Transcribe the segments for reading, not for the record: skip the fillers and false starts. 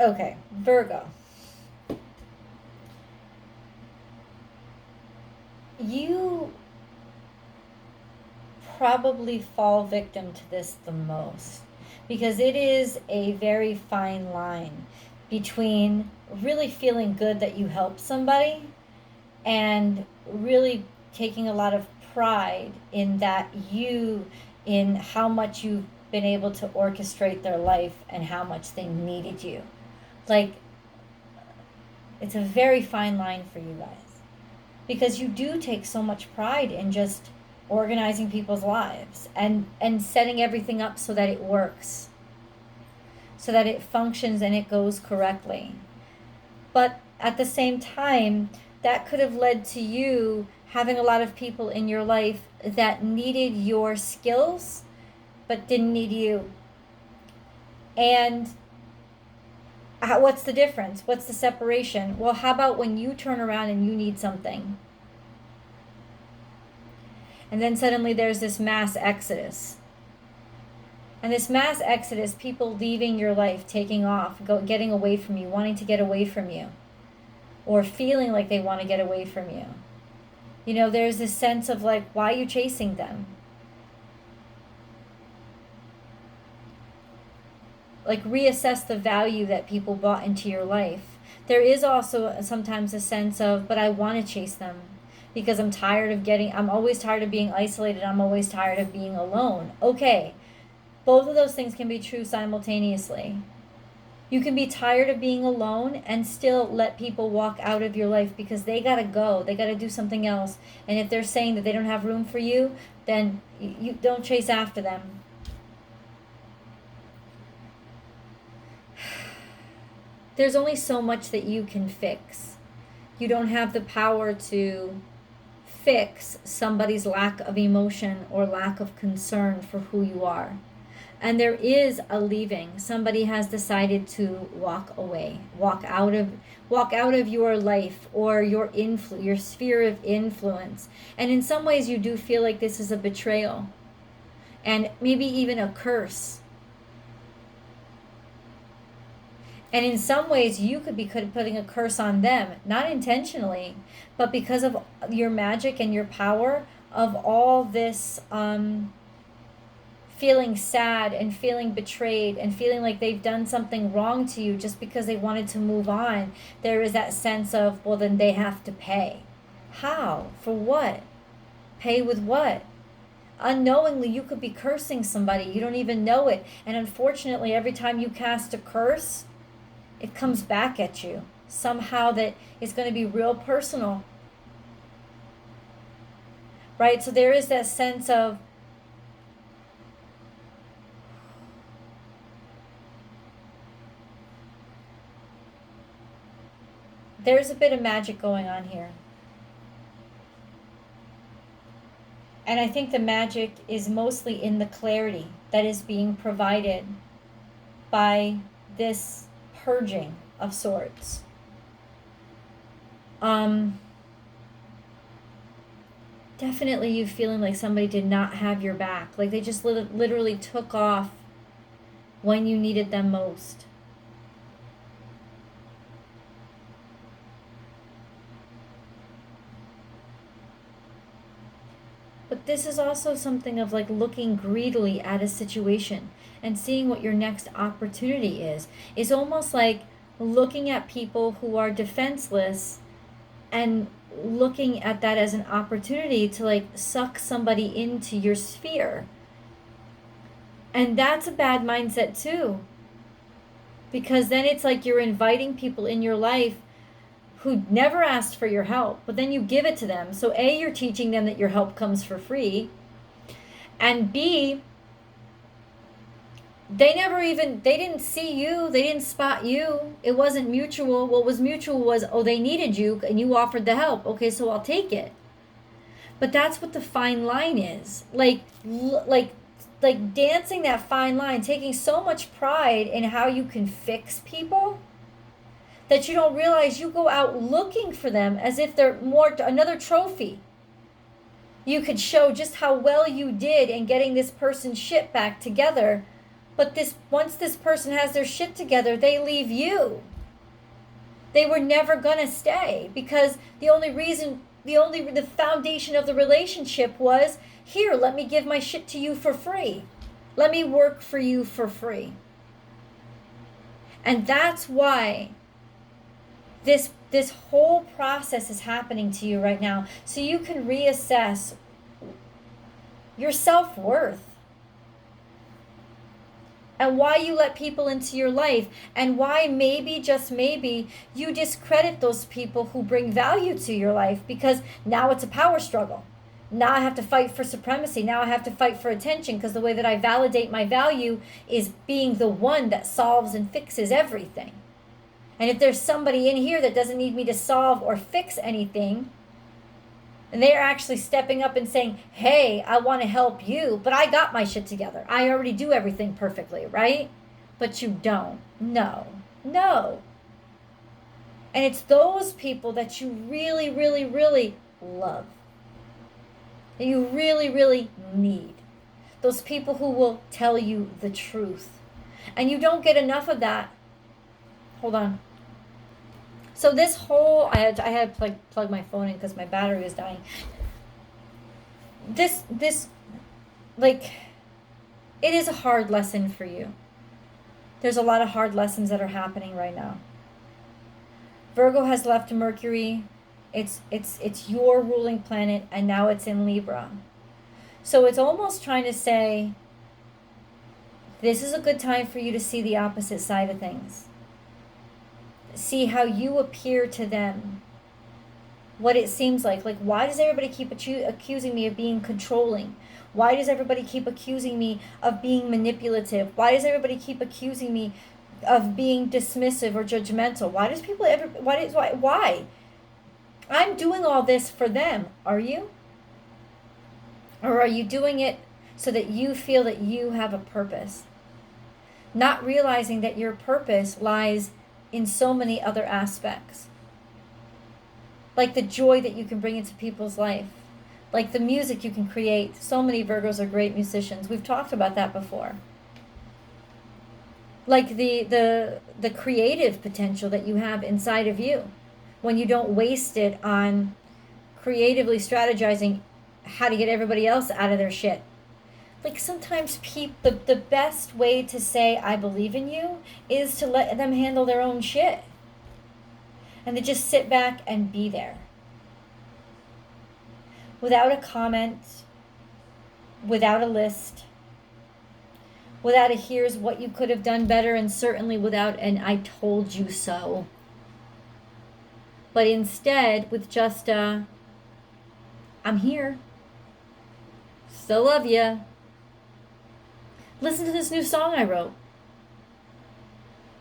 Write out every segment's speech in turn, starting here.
Okay, Virgo. You probably fall victim to this the most because it is a very fine line between really feeling good that you helped somebody and really taking a lot of pride in that in how much you've been able to orchestrate their life and how much they needed you. Like, it's a very fine line for you guys because you do take so much pride in just organizing people's lives and setting everything up so that it works, so that it functions and it goes correctly. But at the same time, that could have led to you having a lot of people in your life that needed your skills but didn't need you. And what's the difference? What's the separation? Well, how about when you turn around and you need something? And then suddenly there's this mass exodus. And this mass exodus, people leaving your life, taking off, getting away from you, wanting to get away from you, or feeling like they want to get away from you. You know, there's this sense of like, why are you chasing them? Like, reassess the value that people brought into your life. There is also sometimes a sense of, but I want to chase them because I'm always tired of being isolated. I'm always tired of being alone. Okay. Both of those things can be true simultaneously. You can be tired of being alone and still let people walk out of your life because they gotta go. They gotta do something else. And if they're saying that they don't have room for you, then you don't chase after them. There's only so much that you can fix. You don't have the power to fix somebody's lack of emotion or lack of concern for who you are. And there is a leaving. Somebody has decided to walk away, walk out of your life or your sphere of influence. And in some ways you do feel like this is a betrayal and maybe even a curse. And in some ways you could be putting a curse on them, not intentionally, but because of your magic and your power of all this feeling sad and feeling betrayed and feeling like they've done something wrong to you just because they wanted to move on. There is that sense of, well, then they have to pay. How? For what? Pay with what? Unknowingly, you could be cursing somebody. You don't even know it. And unfortunately, every time you cast a curse, it comes back at you. Somehow that it's going to be real personal. Right? So there is that sense of, there's a bit of magic going on here. And I think the magic is mostly in the clarity that is being provided by this purging of sorts. Definitely you feeling like somebody did not have your back. Like they just literally took off when you needed them most. But this is also something of like looking greedily at a situation and seeing what your next opportunity is. It's almost like looking at people who are defenseless and looking at that as an opportunity to like suck somebody into your sphere. And that's a bad mindset too. Because then it's like you're inviting people in your life who never asked for your help, but then you give it to them. So A, you're teaching them that your help comes for free. And B, they didn't see you, they didn't spot you. It wasn't mutual. What was mutual was, oh, they needed you and you offered the help. Okay, so I'll take it. But that's what the fine line is. Like dancing that fine line, taking so much pride in how you can fix people that you don't realize you go out looking for them as if they're another trophy. You could show just how well you did in getting this person's shit back together, But once this person has their shit together, they leave you. They were never gonna stay, because the foundation of the relationship was, here, let me give my shit to you for free. Let me work for you for free. And that's why this whole process is happening to you right now, so you can reassess your self-worth and why you let people into your life, and why maybe, just maybe, you discredit those people who bring value to your life, because now it's a power struggle. Now I have to fight for supremacy. Now I have to fight for attention, because the way that I validate my value is being the one that solves and fixes everything. And if there's somebody in here that doesn't need me to solve or fix anything, and they're actually stepping up and saying, hey, I want to help you, but I got my shit together. I already do everything perfectly, right? But you don't. No. And it's those people that you really, really, really love. That you really, really need. Those people who will tell you the truth. And you don't get enough of that. Hold on. So this whole, I had to plug my phone in because my battery was dying. This, like, it is a hard lesson for you. There's a lot of hard lessons that are happening right now. Virgo has left Mercury. It's your ruling planet, and now it's in Libra. So it's almost trying to say, this is a good time for you to see the opposite side of things. See how you appear to them. What it seems like. Like, why does everybody keep accusing me of being controlling? Why does everybody keep accusing me of being manipulative? Why does everybody keep accusing me of being dismissive or judgmental? Why? I'm doing all this for them. Are you? Or are you doing it so that you feel that you have a purpose? Not realizing that your purpose lies in so many other aspects. Like the joy that you can bring into people's life. Like the music you can create. So many Virgos are great musicians. We've talked about that before. Like the creative potential that you have inside of you, when you don't waste it on creatively strategizing how to get everybody else out of their shit. Like sometimes the best way to say I believe in you is to let them handle their own shit. And to just sit back and be there. Without a comment, without a list, without a here's what you could have done better, and certainly without an I told you so. But instead with just a I'm here. Still love ya. Listen to this new song I wrote.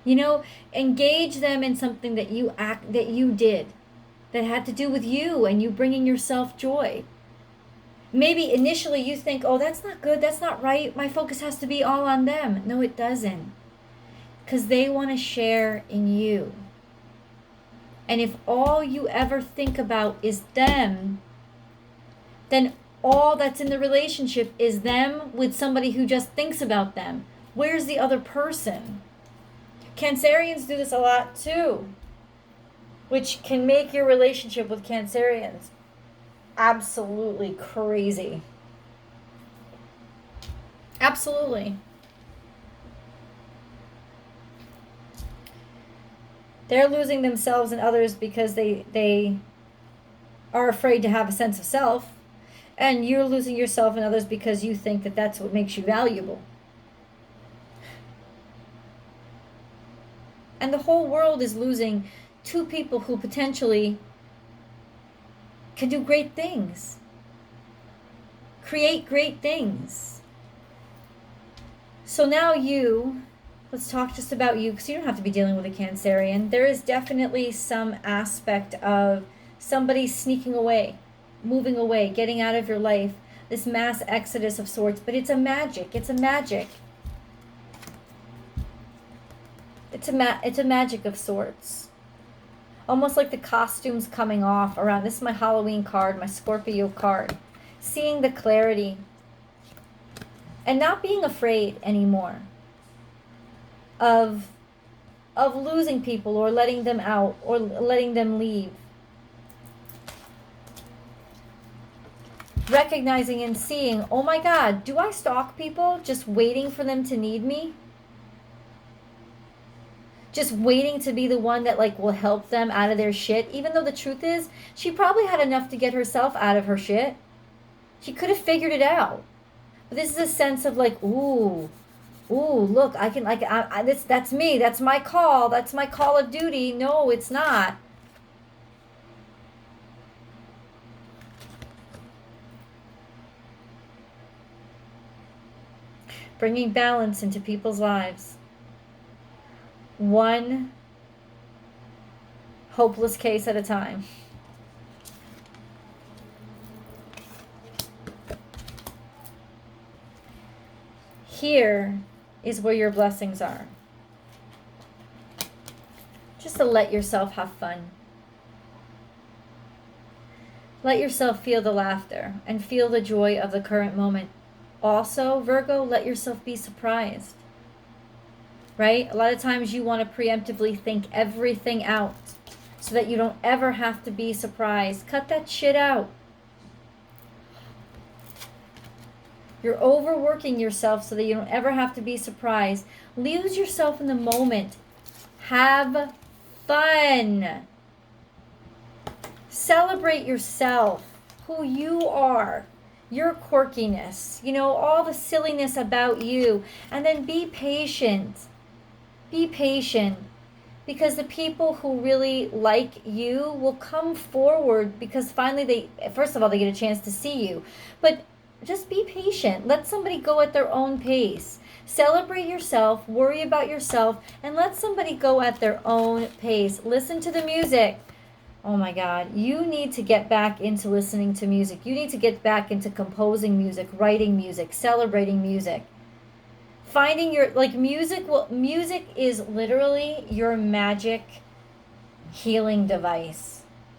You know, engage them in something that you did, that had to do with you and you bringing yourself joy. Maybe initially you think, oh, that's not good, that's not right, my focus has to be all on them. No, it doesn't. Because they want to share in you. And if all you ever think about is them, then all that's in the relationship is them with somebody who just thinks about them. Where's the other person? Cancerians do this a lot too, which can make your relationship with Cancerians absolutely crazy. Absolutely. They're losing themselves and others because they are afraid to have a sense of self. And you're losing yourself and others because you think that that's what makes you valuable. And the whole world is losing two people who potentially can do great things. Create great things. So now let's talk just about you, because you don't have to be dealing with a Cancerian. There is definitely some aspect of somebody sneaking away, moving away, getting out of your life, this mass exodus of sorts, but it's a magic. It's a magic of sorts. Almost like the costumes coming off around. This is my Halloween card, my Scorpio card. Seeing the clarity and not being afraid anymore. of losing people or letting them out or letting them leave. Recognizing and seeing, oh my God, do I stalk people just waiting for them to need me? Just waiting to be the one that like will help them out of their shit, even though the truth is she probably had enough to get herself out of her shit. She could have figured it out. But this is a sense of like, ooh, look, I can, like, that's me. That's my call. That's my call of duty. No, it's not. Bringing balance into people's lives. One hopeless case at a time. Here is where your blessings are. Just to let yourself have fun. Let yourself feel the laughter and feel the joy of the current moment. Also, Virgo, let yourself be surprised. Right? A lot of times you want to preemptively think everything out so that you don't ever have to be surprised. Cut that shit out. You're overworking yourself so that you don't ever have to be surprised. Lose yourself in the moment. Have fun. Celebrate yourself, who you are, your quirkiness, all the silliness about you. And then be patient. Be patient. Because the people who really like you will come forward because finally first of all, they get a chance to see you. But just be patient. Let somebody go at their own pace. Celebrate yourself, worry about yourself, and let somebody go at their own pace. Listen to the music. Oh my God, you need to get back into listening to music. You need to get back into composing music, writing music, celebrating music. Finding your, music is literally your magic healing device.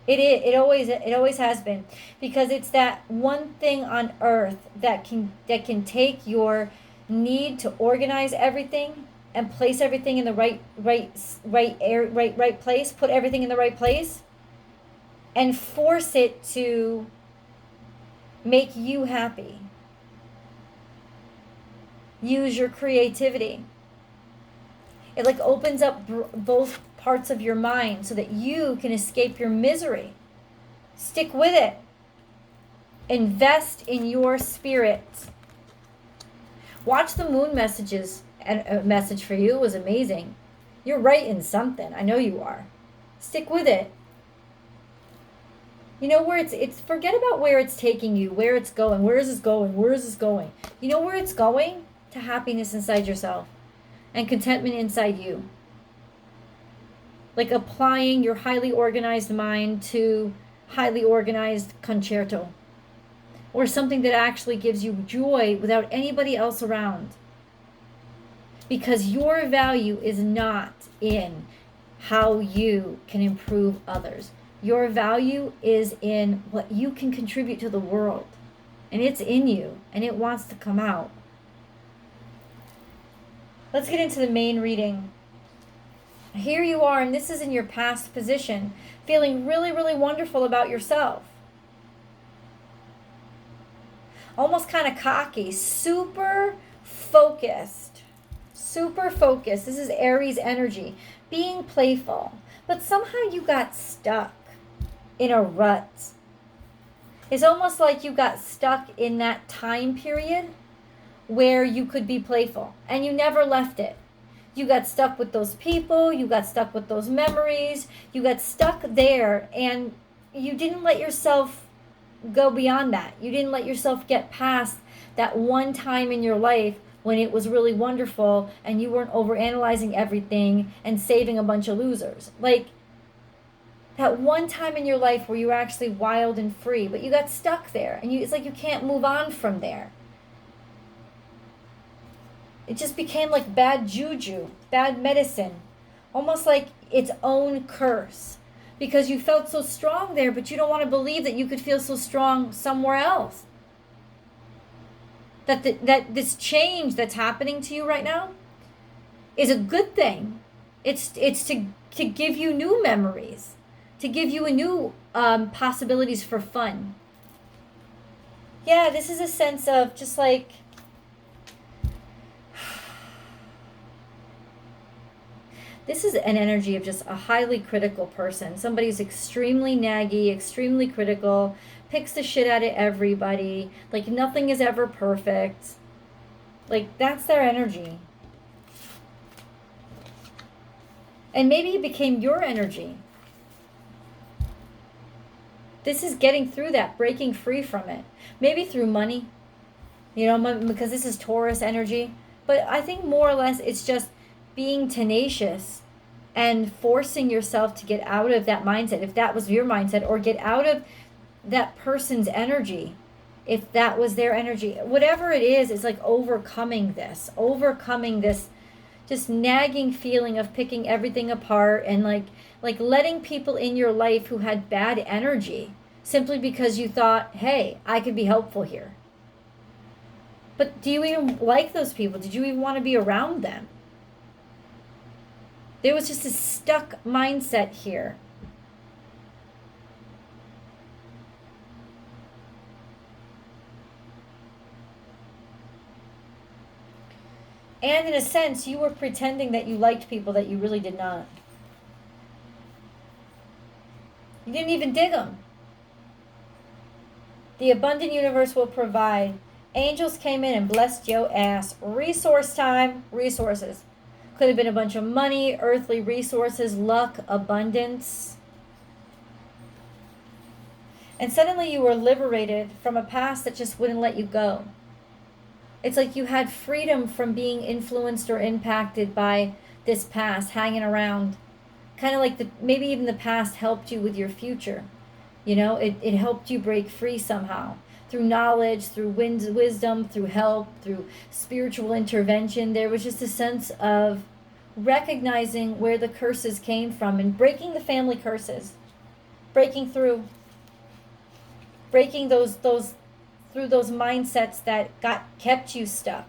It always has been, because it's that one thing on earth that can take your need to organize everything and place everything in the right place, put everything in the right place, and force it to make you happy. Use your creativity. It opens up both parts of your mind so that you can escape your misery. Stick with it. Invest in your spirit. Watch the moon messages. A message for you was amazing. You're writing something. I know you are. Stick with it. Where it's forget about where it's taking you, where it's going. Where is this going? Where is this going? You know where it's going? To happiness inside yourself and contentment inside you. Applying your highly organized mind to highly organized concerto, or something that actually gives you joy without anybody else around. Because your value is not in how you can improve others. Your value is in what you can contribute to the world. And it's in you, and it wants to come out. Let's get into the main reading. Here you are, and this is in your past position, feeling really, really wonderful about yourself. Almost kind of cocky, super focused. Super focused. This is Aries energy. Being playful. But somehow you got stuck in a rut. It's almost like you got stuck in that time period where you could be playful, and you never left it. You got stuck with those people, you got stuck with those memories, you got stuck there, and you didn't let yourself go beyond that. You didn't let yourself get past that one time in your life when it was really wonderful and you weren't overanalyzing everything and saving a bunch of losers. That one time in your life where you were actually wild and free, but you got stuck there, and it's like you can't move on from there. It just became like bad juju, bad medicine, almost like its own curse, because you felt so strong there, but you don't want to believe that you could feel so strong somewhere else. That this change that's happening to you right now, is a good thing. It's to give you new memories, to give you a new possibilities for fun. Yeah, this is a sense of just like, this is an energy of just a highly critical person. Somebody who's extremely naggy, extremely critical, picks the shit out of everybody. Like nothing is ever perfect. Like that's their energy. And maybe it became your energy. This is getting through that, breaking free from it. Maybe through money, you know, because this is Taurus energy. But I think more or less it's just being tenacious and forcing yourself to get out of that mindset, if that was your mindset, or get out of that person's energy, if that was their energy. Whatever it is, it's like overcoming this just nagging feeling of picking everything apart, and like letting people in your life who had bad energy simply because you thought, hey, I could be helpful here. But do you even like those people? Did you even want to be around them? There was just a stuck mindset here. And in a sense, you were pretending that you liked people that you really did not. You didn't even dig them. The abundant universe will provide. Angels came in and blessed your ass. Resource time, resources. Could have been a bunch of money, earthly resources, luck, abundance. And suddenly you were liberated from a past that just wouldn't let you go. It's like you had freedom from being influenced or impacted by this past hanging around. Kind of like maybe even the past helped you with your future. You know, it helped you break free somehow. Through knowledge, through wisdom, through help, through spiritual intervention. There was just a sense of recognizing where the curses came from and breaking the family curses. Breaking through. Breaking those through those mindsets that kept you stuck.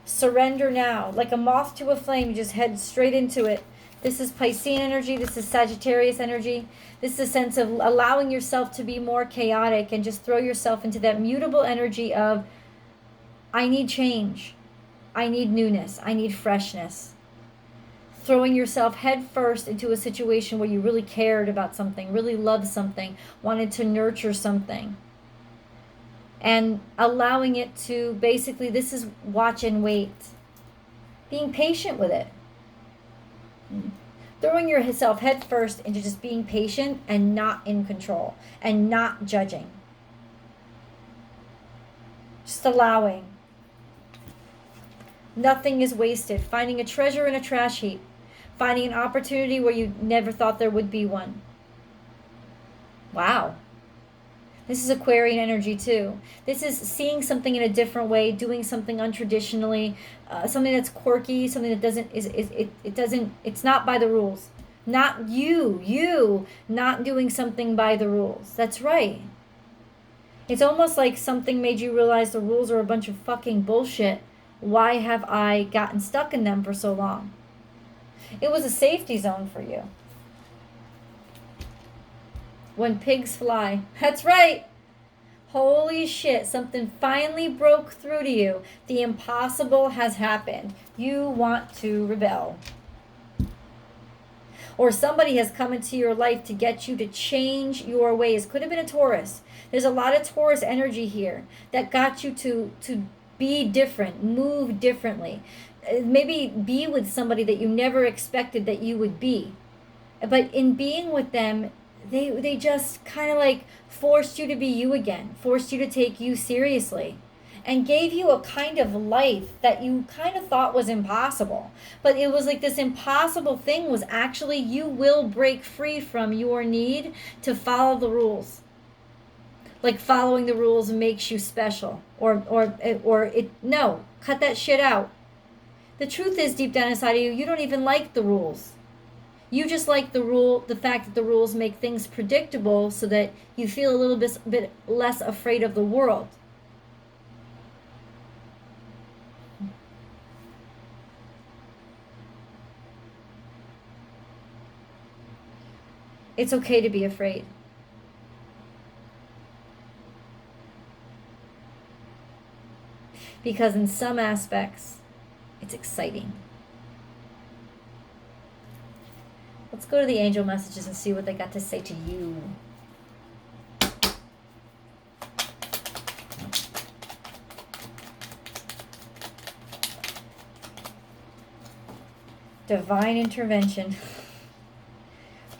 Surrender now. Like a moth to a flame, you just head straight into it. This is Piscean energy. This is Sagittarius energy. This is a sense of allowing yourself to be more chaotic and just throw yourself into that mutable energy of, I need change. I need newness. I need freshness. Throwing yourself head first into a situation where you really cared about something, really loved something, wanted to nurture something. And allowing it to basically, this is watch and wait. Being patient with it. Throwing yourself head first into just being patient and not in control and not judging. Just allowing. Nothing is wasted. Finding a treasure in a trash heap. Finding an opportunity where you never thought there would be one. Wow. This is Aquarian energy too. This is seeing something in a different way, doing something untraditionally, something that's quirky, something that doesn't it's not by the rules. Not you not doing something by the rules. That's right. It's almost like something made you realize the rules are a bunch of fucking bullshit. Why have I gotten stuck in them for so long? It was a safety zone for you. When pigs fly. That's right. Holy shit, something finally broke through to you. The impossible has happened. You want to rebel. Or somebody has come into your life to get you to change your ways. Could have been a Taurus. There's a lot of Taurus energy here that got you to be different, move differently. Maybe be with somebody that you never expected that you would be. But in being with them, they just kind of like forced you to be you again, forced you to take you seriously, and gave you a kind of life that you kind of thought was impossible. But it was like this impossible thing was actually, you will break free from your need to follow the rules. Like following the rules makes you special, or no, cut that shit out. The truth is, deep down inside of you, you don't even like the rules. You just like the fact that the rules make things predictable so that you feel a little bit less afraid of the world. It's okay to be afraid. Because in some aspects, it's exciting. Let's go to the angel messages and see what they got to say to you. Divine intervention.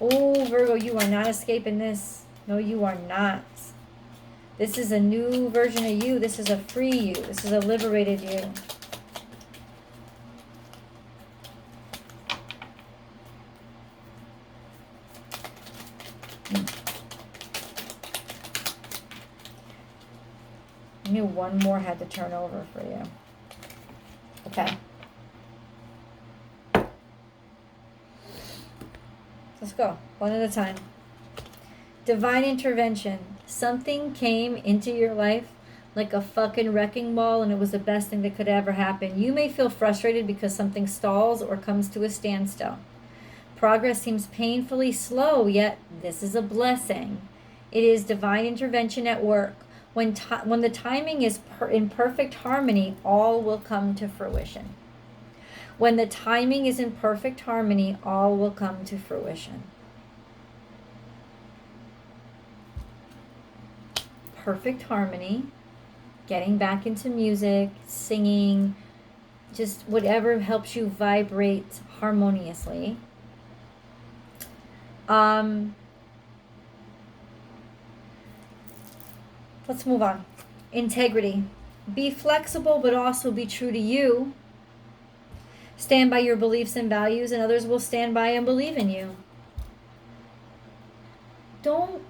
Oh, Virgo, you are not escaping this. No, you are not. This is a new version of you. This is a free you. This is a liberated you. I knew one more had to turn over for you. Okay. Let's go. One at a time. Divine intervention. Something came into your life like a fucking wrecking ball, and it was the best thing that could ever happen. You may feel frustrated because something stalls or comes to a standstill. Progress seems painfully slow, yet this is a blessing. It is divine intervention at work. When the timing is in perfect harmony, all will come to fruition. When the timing is in perfect harmony, all will come to fruition. Perfect harmony, getting back into music, singing, just whatever helps you vibrate harmoniously. Let's move on. Integrity. Be flexible, but also be true to you. Stand by your beliefs and values, and others will stand by and believe in you. Don't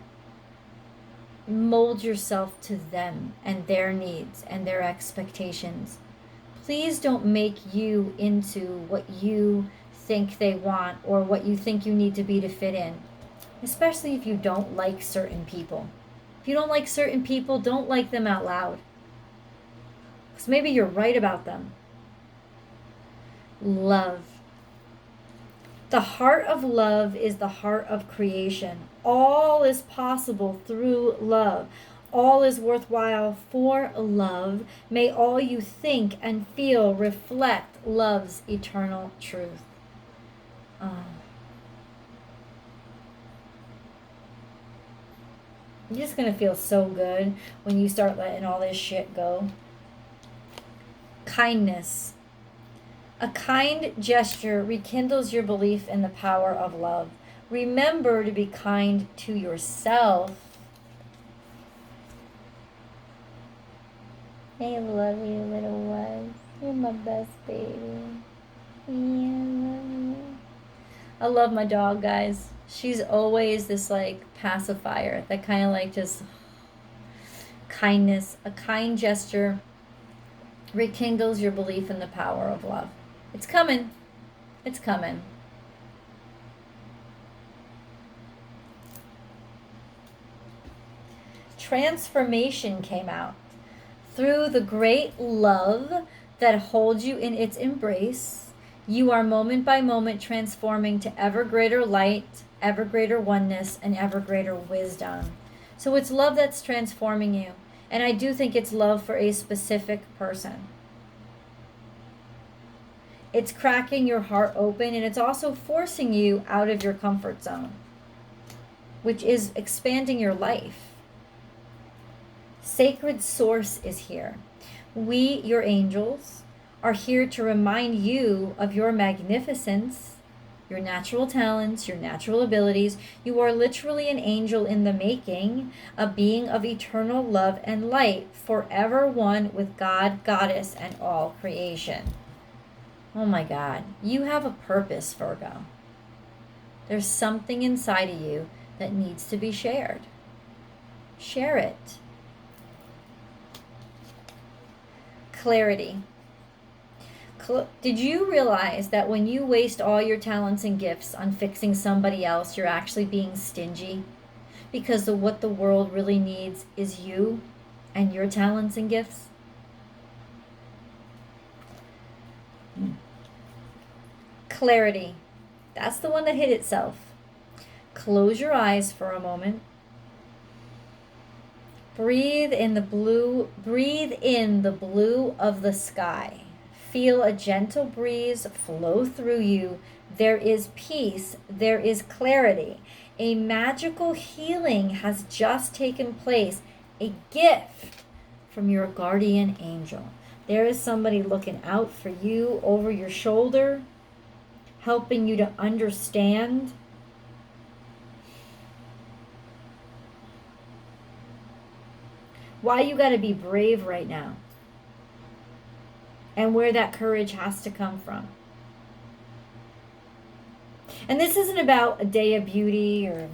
mold yourself to them and their needs and their expectations. Please don't make you into what you think they want or what you think you need to be to fit in, especially if you don't like certain people. If you don't like certain people, don't like them out loud, because maybe you're right about them. Love. The heart of love is the heart of creation. All is possible through love. All is worthwhile for love. May all you think and feel reflect love's eternal truth. You're just going to feel so good when you start letting all this shit go. Kindness. A kind gesture rekindles your belief in the power of love. Remember to be kind to yourself. I love you, little ones. You're my best baby. Yeah, I love you. I love my dog, guys. She's always this like pacifier that kind of like just kindness. A kind gesture rekindles your belief in the power of love. It's coming. It's coming. Transformation came out. Through the great love that holds you in its embrace, you are moment by moment transforming to ever greater light, ever greater oneness, and ever greater wisdom. So it's love that's transforming you. And I do think it's love for a specific person. It's cracking your heart open, and it's also forcing you out of your comfort zone, which is expanding your life. Sacred Source is here. We, your angels, are here to remind you of your magnificence, your natural talents, your natural abilities. You are literally an angel in the making, a being of eternal love and light, forever one with God, Goddess, and all creation. Oh my God, you have a purpose, Virgo. There's something inside of you that needs to be shared. Share it. Clarity. Did you realize that when you waste all your talents and gifts on fixing somebody else, you're actually being stingy? Because what the world really needs is you and your talents and gifts. Clarity. That's the one that hit itself. Close your eyes for a moment. Breathe in the blue. Breathe in the blue of the sky. Feel a gentle breeze flow through you. There is peace. There is clarity. A magical healing has just taken place. A gift from your guardian angel. There is somebody looking out for you over your shoulder, helping you to understand. Why you got to be brave right now. And where that courage has to come from. And this isn't about a day of beauty or,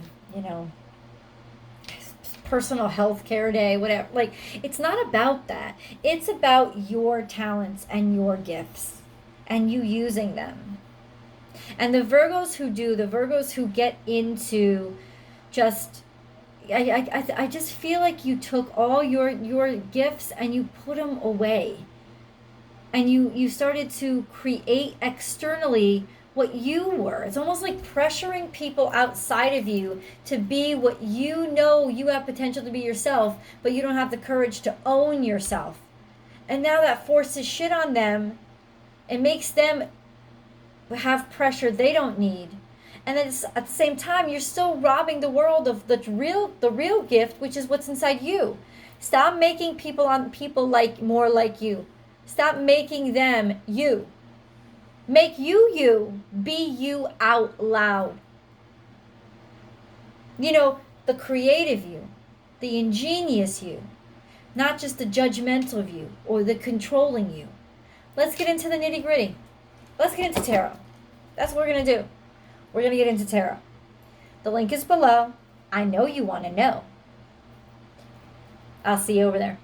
personal health care day, whatever. Like, it's not about that. It's about your talents and your gifts and you using them. And the Virgos who get into just, I just feel like you took all your gifts and you put them away. And you started to create externally what you were. It's almost like pressuring people outside of you to be what you know you have potential to be yourself, but you don't have the courage to own yourself. And now that forces shit on them. It makes them have pressure they don't need. And then at the same time, you're still robbing the world of the real gift, which is what's inside you. Stop making people like more like you. Stop making them you. Make you. Be you out loud. The creative you. The ingenious you. Not just the judgmental you or the controlling you. Let's get into the nitty gritty. Let's get into tarot. That's what we're going to do. We're going to get into tarot. The link is below. I know you want to know. I'll see you over there.